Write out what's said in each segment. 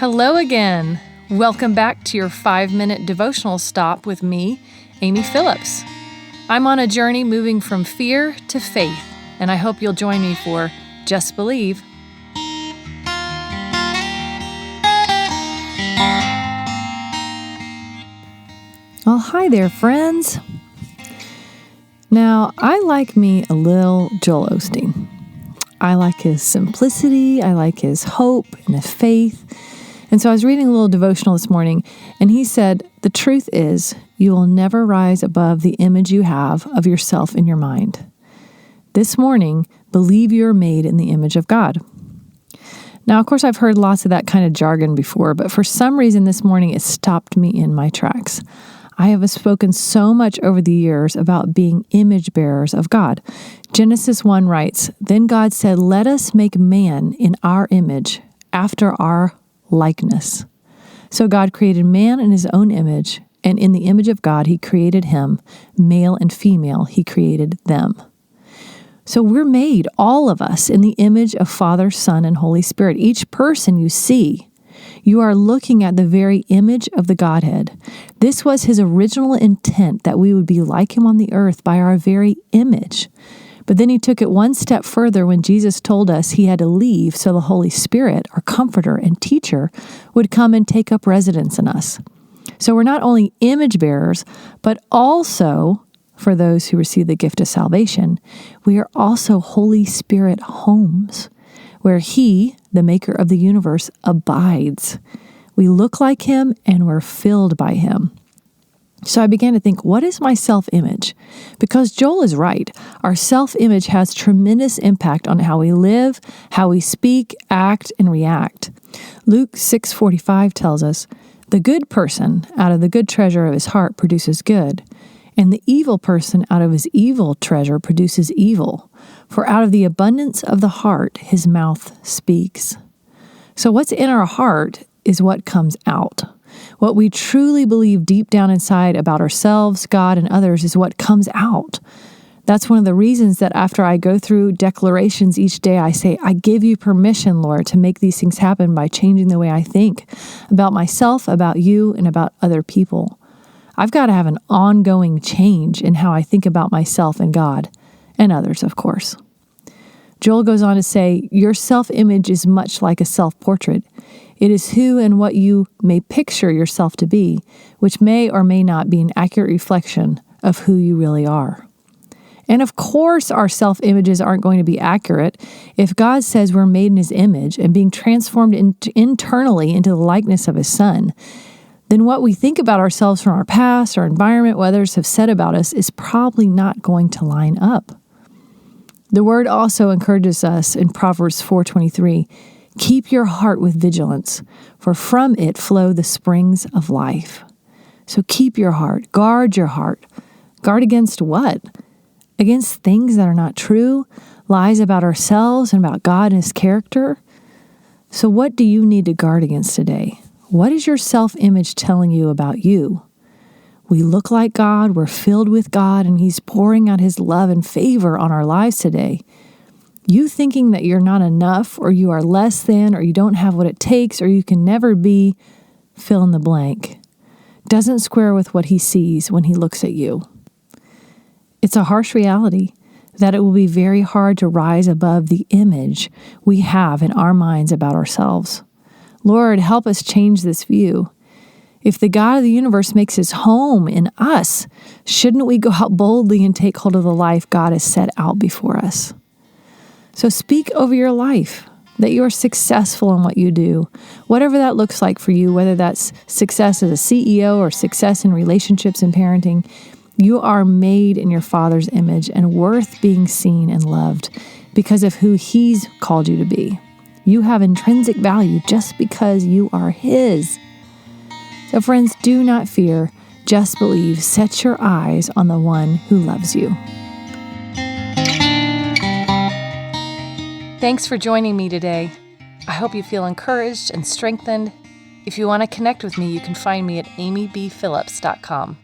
Hello again. Welcome back to your 5-minute devotional stop with me, Amy Phillips. I'm on a journey moving from fear to faith, and I hope you'll join me for Just Believe. Well, hi there, friends. Now, I like me a little Joel Osteen. I like his simplicity, I like his hope and his faith. And so I was reading a little devotional this morning, and he said, the truth is, you will never rise above the image you have of yourself in your mind. This morning, believe you are made in the image of God. Now, of course, I've heard lots of that kind of jargon before, but for some reason this morning it stopped me in my tracks. I have spoken so much over the years about being image bearers of God. Genesis 1 writes, Then God said, let us make man in our image, after our likeness. So God created man in his own image, and in the image of God he created him, male and female he created them. So we're made, all of us, in the image of Father, Son, and Holy Spirit. Each person you see, you are looking at the very image of the Godhead. This was his original intent, that we would be like him on the earth by our very image. But then he took it one step further when Jesus told us he had to leave so the Holy Spirit, our comforter and teacher, would come and take up residence in us. So we're not only image bearers, but also, for those who receive the gift of salvation, we are also Holy Spirit homes, where he, the maker of the universe, abides. We look like him and we're filled by him. So I began to think, what is my self-image? Because Joel is right. Our self-image has tremendous impact on how we live, how we speak, act, and react. Luke 6:45 tells us, the good person out of the good treasure of his heart produces good, and the evil person out of his evil treasure produces evil. For out of the abundance of the heart, his mouth speaks. So what's in our heart is what comes out. What we truly believe deep down inside about ourselves, God, and others is what comes out. That's one of the reasons that after I go through declarations each day, I say, I give you permission, Lord, to make these things happen by changing the way I think about myself, about you, and about other people. I've got to have an ongoing change in how I think about myself and God, and others, of course. Joel goes on to say, your self-image is much like a self-portrait. It is who and what you may picture yourself to be, which may or may not be an accurate reflection of who you really are. And of course, our self-images aren't going to be accurate. If God says we're made in his image and being transformed internally into the likeness of his Son, then what we think about ourselves from our past, our environment, what others have said about us is probably not going to line up. The word also encourages us in Proverbs 4:23, keep your heart with vigilance, for from it flow the springs of life. So keep your heart, guard your heart. Guard against what? Against things that are not true, lies about ourselves and about God and his character. So what do you need to guard against today? What is your self-image telling you about you? We look like God, we're filled with God, and he's pouring out his love and favor on our lives today. You thinking that you're not enough, or you are less than, or you don't have what it takes, or you can never be, fill in the blank, doesn't square with what he sees when he looks at you. It's a harsh reality that it will be very hard to rise above the image we have in our minds about ourselves. Lord, help us change this view. If the God of the universe makes his home in us, shouldn't we go out boldly and take hold of the life God has set out before us? So speak over your life, that you are successful in what you do, whatever that looks like for you, whether that's success as a CEO or success in relationships and parenting. You are made in your Father's image and worth being seen and loved because of who he's called you to be. You have intrinsic value just because you are his. So friends, do not fear, just believe. Set your eyes on the one who loves you. Thanks for joining me today. I hope you feel encouraged and strengthened. If you want to connect with me, you can find me at amybphillips.com.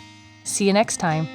See you next time.